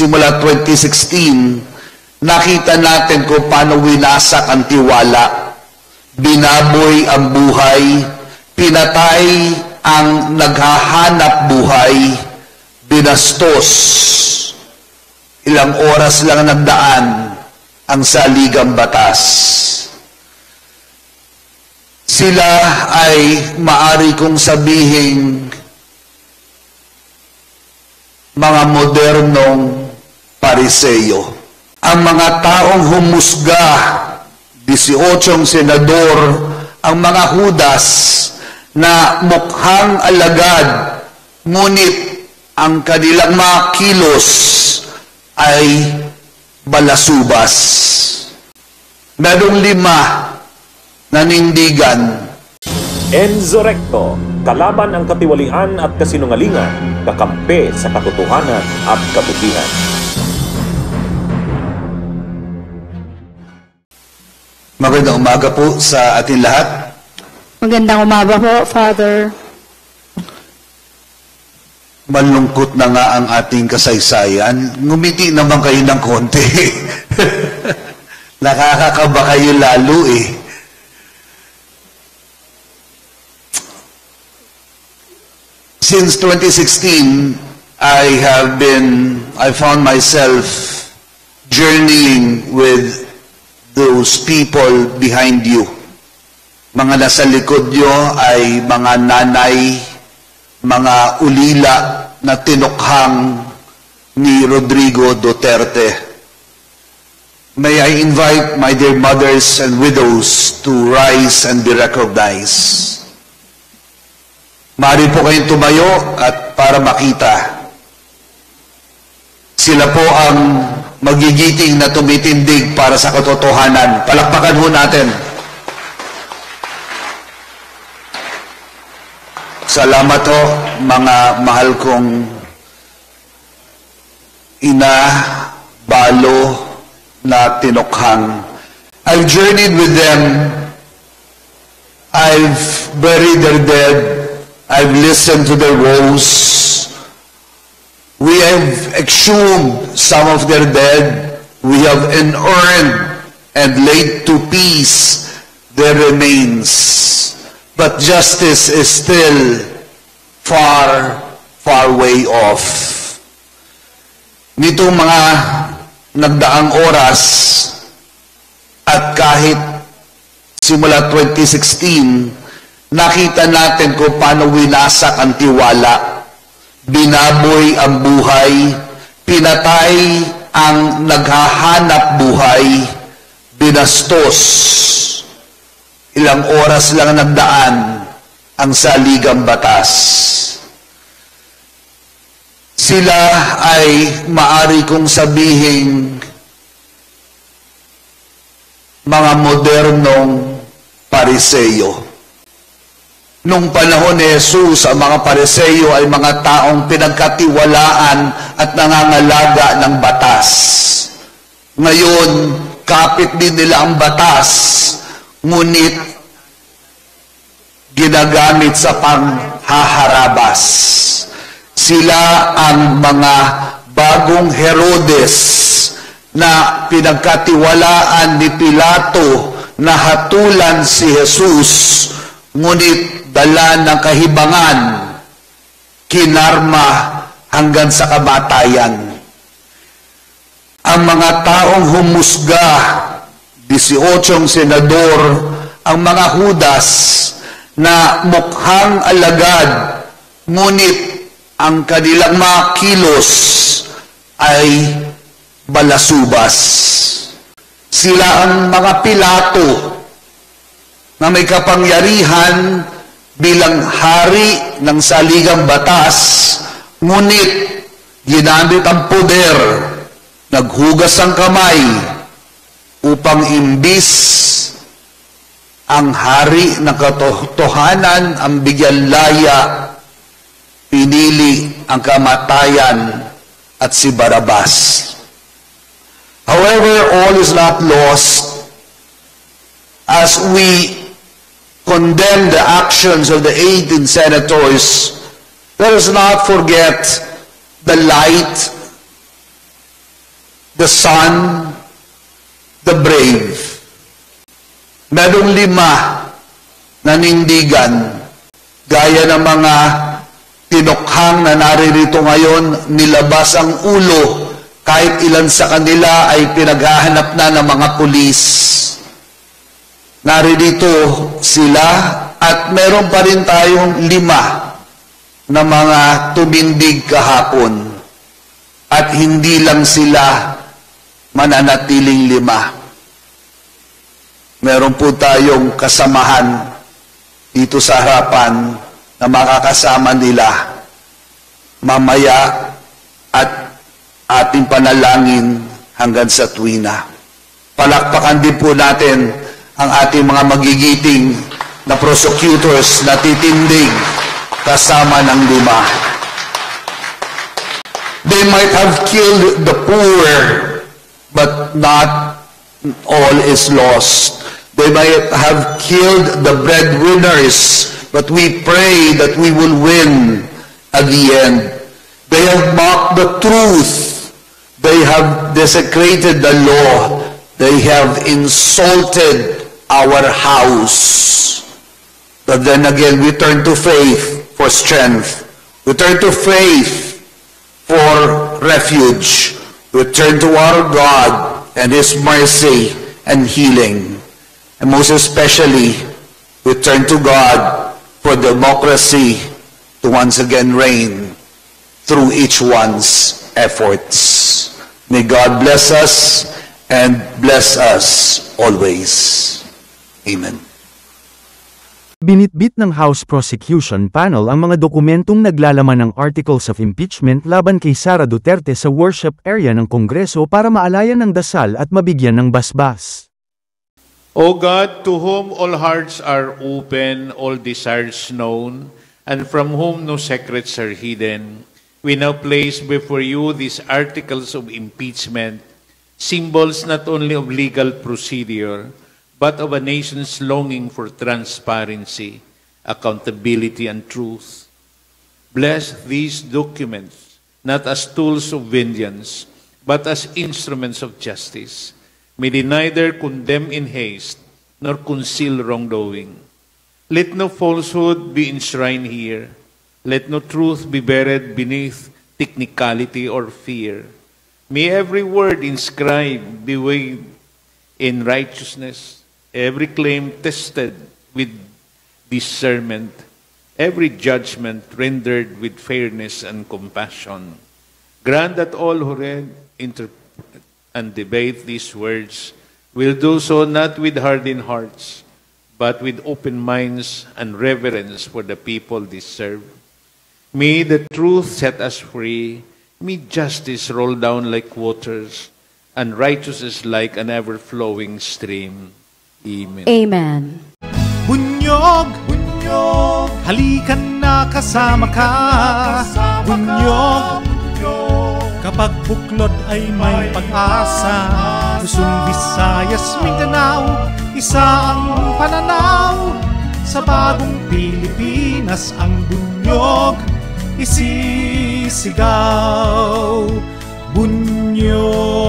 simula 2016, nakita natin kung paano winasak ang tiwala, binaboy ang buhay, pinatay ang naghahanap buhay, binastos. Ilang oras lang nagdaan ang saligang batas. Sila ay maari kong sabihing mga modernong Pariseo. Ang mga taong humusga, 18 senador, ang mga Judas na mukhang alagad, ngunit ang kanilang mga kilos ay balasubas. Merong 5 nanindigan. Enzo Recto, kalaban ang katiwalian at kasinungalingan, kakampi sa katotohanan at kabutihan. Magandang umaga po sa ating lahat. Magandang umaga po, Father. Malungkot na nga ang ating kasaysayan. Ngumiti naman kayo ng konti. Nakakakaba kayo lalo eh. Since 2016, I found myself journeying with those people behind you. Mga nasa likod nyo ay mga nanay, mga ulila na tinukhang ni Rodrigo Duterte. May I invite my dear mothers and widows to rise and be recognized. Maaari po kayong tumayo at para makita. Sila po ang magigiting na tumitindig para sa katotohanan. Palakpakan ho natin. Salamat ho, mga mahal kong ina, balo na tinukhang. I've journeyed with them. I've buried their dead. I've listened to their woes. We have exhumed some of their dead. We have inurned and laid to peace their remains. But justice is still far, far way off. Nitong mga nagdaang oras at kahit simula 2016, nakita natin kung paano winasak ang tiwala, binaboy ang buhay, pinatay ang naghahanap buhay, binastos. Ilang oras lang nagdaan ang saligang batas. Sila ay maari kong sabihing mga modernong Pariseo. Nung panahon ni Jesus, ang mga Pariseo ay mga taong pinagkatiwalaan at nangangalaga ng batas. Ngayon, kapit din nila ang batas, ngunit ginagamit sa panghaharabas. Sila ang mga bagong Herodes na pinagkatiwalaan ni Pilato na hatulan si Jesus, ngunit dala ng kahibangan, kinarma hanggang sa kamatayan. Ang mga taong humusga, 18 senador, ang mga Judas na mukhang alagad, ngunit ang kanilang mga kilos ay balasubas. Sila ang mga Pilato na may kapangyarihan bilang hari ng saligang batas, ngunit ginamit ang poder, naghugas ang kamay, upang imbis ang hari ng katotohanan ang bigyan laya, pinili ang kamatayan at si Barabas. However, all is not lost as we condemn the actions of the 18 senators. Let us not forget the light the son, the brave. Merong 5 nanindigan, gaya ng mga tinukhang na naririto ngayon, nilabas ang ulo, kahit ilan sa kanila ay pinaghahanap na ng mga pulis. Naririto sila at meron pa rin tayong 5 na mga tumindig kahapon. At hindi lang sila mananatiling 5. Meron po tayong kasamahan dito sa harapan na makakasama nila mamaya at ating panalangin hanggang sa tuwina. Palakpakan din po natin ang ating mga magigiting na prosecutors na titindig kasama ng 5. They might have killed the poor, but not all is lost. They might have killed the breadwinners, but we pray that we will win at the end. They have mocked the truth. They have desecrated the law. They have insulted our house. But then again, we turn to faith for strength. We turn to faith for refuge. We turn to our God and His mercy and healing. And most especially, we turn to God for democracy to once again reign through each one's efforts. May God bless us and bless us always. Amen. Binitbit ng House Prosecution Panel ang mga dokumentong naglalaman ng articles of impeachment laban kay Sara Duterte sa worship area ng Kongreso para maalayan ng dasal at mabigyan ng basbas. O God, to whom all hearts are open, all desires known, and from whom no secrets are hidden, we now place before you these articles of impeachment, symbols not only of legal procedure, but of a nation's longing for transparency, accountability, and truth. Bless these documents, not as tools of vengeance, but as instruments of justice. May they neither condemn in haste, nor conceal wrongdoing. Let no falsehood be enshrined here. Let no truth be buried beneath technicality or fear. May every word inscribed be weighed in righteousness, every claim tested with discernment, every judgment rendered with fairness and compassion. Grant that all who read, interpret, and debate these words will do so not with hardened hearts, but with open minds and reverence for the people they serve. May the truth set us free. May justice roll down like waters, and righteousness like an ever-flowing stream. Amen. Amen. Bunyog, bunyog, halikan na kasama ka. Bunyog, kapag buklod ay may pag-asa. Luzon, Visayas, Mindanao, isa ang pananaw. Sa bagong Pilipinas ang bunyog isisigaw. Bunyog.